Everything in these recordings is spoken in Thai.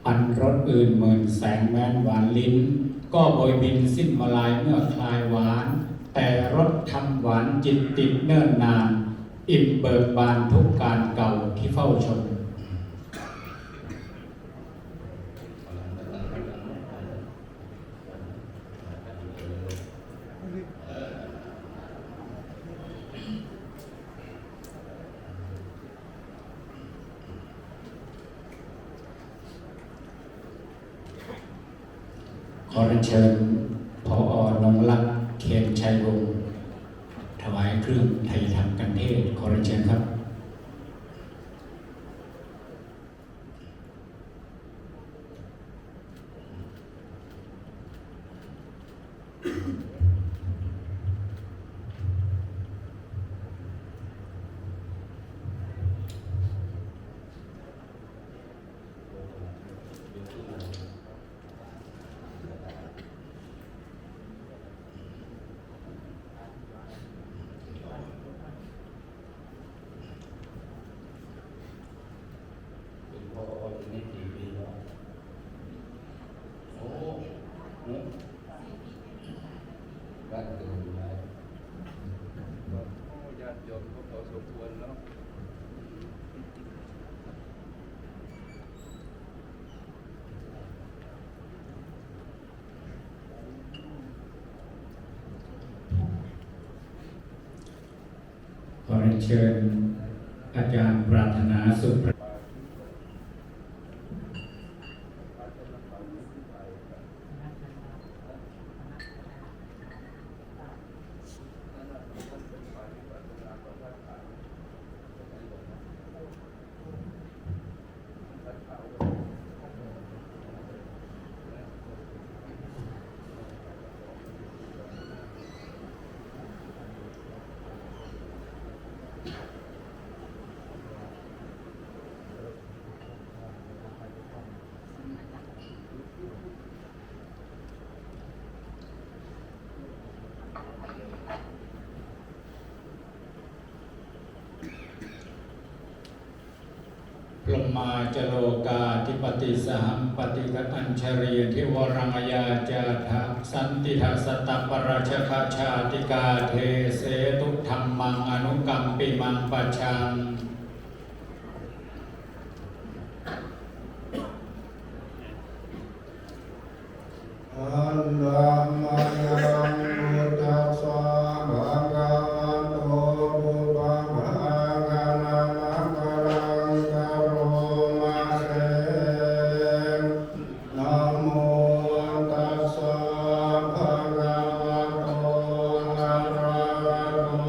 อันรสอื่นหมื่นแสงแม้นหวานลิ้นก็โบยบินสิ้นมาลายเมื่อคลายหวานแต่รสทำหวานจิตติดเนิ่นนานอิ่มเบิกบานทุกการเก่าที่เฝ้าชมขอเรียนเชิญผอนงลักษณ์เขตชัยวงศ์ถวายเครื่องไทยธรรมกันเทศขอเรียนเชิญครับบ้านเกิดอยู่ไหนญาติโยมก็พอสมควรเนาะขอเรียนเชิญอาจารย์ปรารถนาสุขพรหมาจโลกาธิปติสหัมปฏิกตัญชรีทิวรังยาจาทะสันติทัสสตปราชคชาติกาเทเสตุธรรมังอนุกัมปิมังปัจฉังอันดัมมายังพุทธัสสะภะคะวะโตปุพพะภะคะนะมะกะลังกะโรมาเสนะโมตัสสะภะคะวะโตอะระหะโต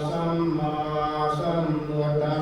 สัมมาสัมพุทธัส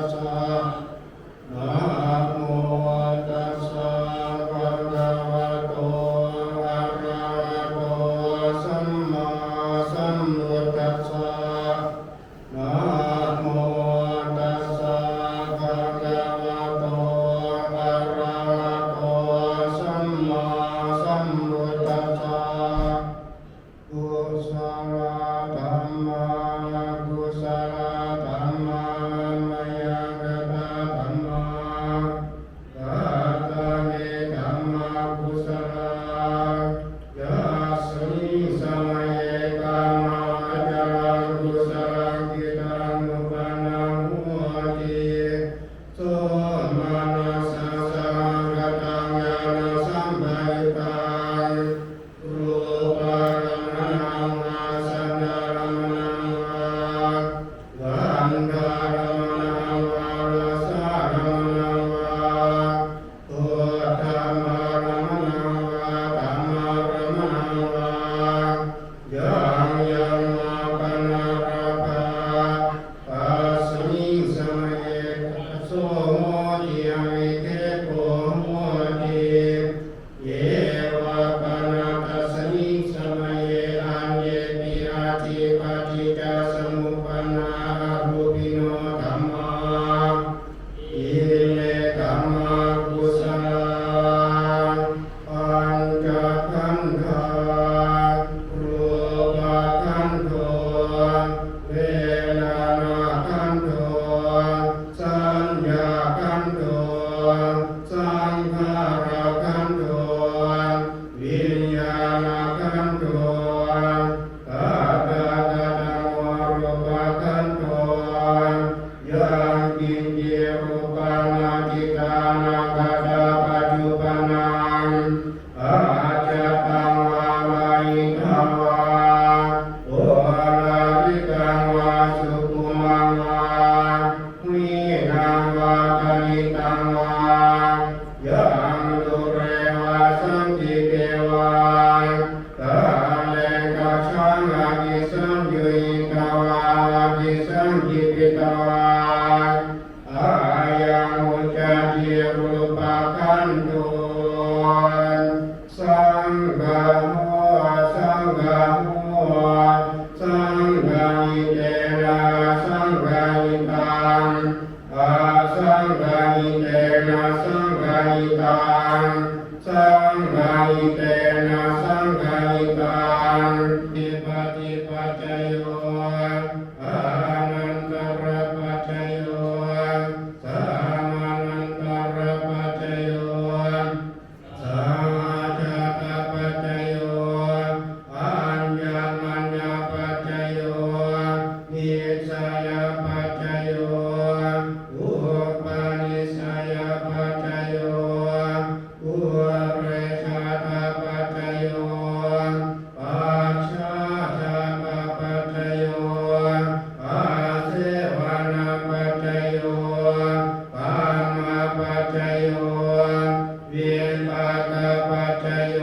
ปัตตปัจจโย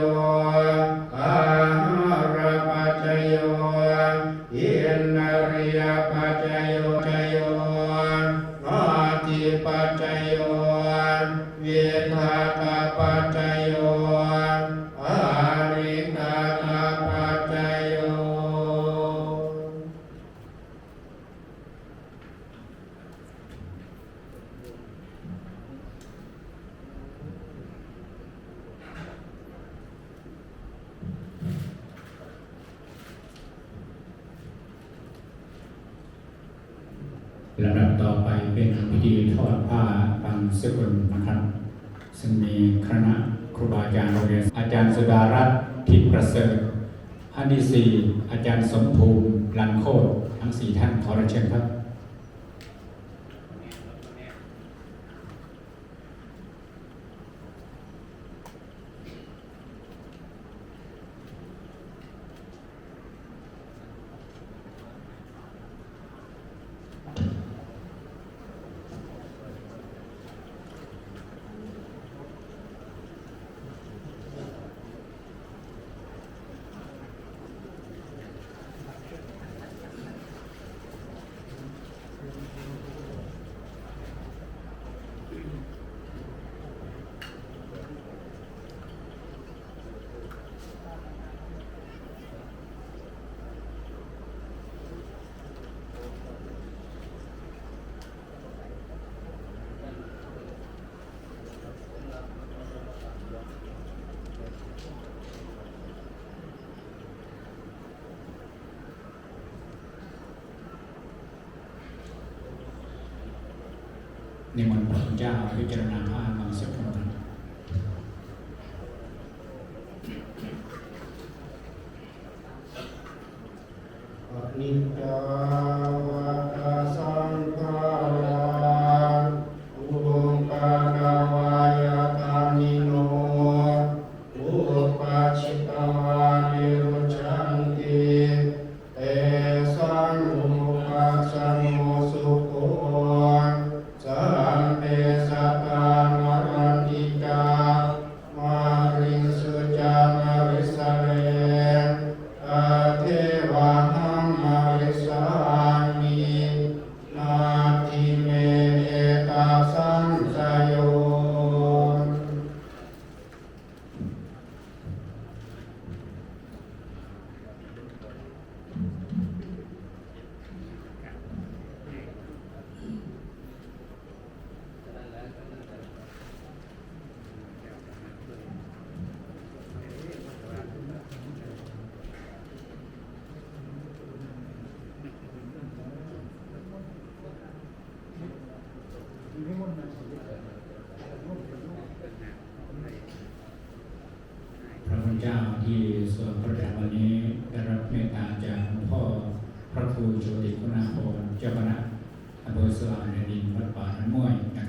อาหารปัจจโยอินนริยปัจจโยจโยนาทิปัจจโยวิทัตปัจจโยอาริตตปัจจโยลำดับต่อไปเป็นพิธีทอดผ้าปังสกุลนะครับซึ่งมีคณะครูบาอาจารย์โรงเรียนอาจารย์สุดารัตน์ทิพย์ประเสริฐท่านที่ 4อาจารย์สมภูมิลันโคตรทั้ง 4ท่านขอรับเชิญครับนิมนต์พระคุณเจ้าพิจารณาผ้าบางสกุล อนิจจาวัฏสังขาราอุปาทวายตานิโนอุปัชชิตวานิรุชันติเตสังอุปัสสโมสุโขสัมเปสัตตามรันติกามาริสุจามาริสเรอาเทวะหังมาริสามินาทิเมเอตาสังสยโยพระคุณเจ้าที่สวดพระธรรมวันนี้ได้รับเมตตาจากหลวงพ่อพระครูโชติคุณาภรณ์เจ้าคณะอำเภอสว่างแดนดินวัดป่าน้ำม้วยนะครับ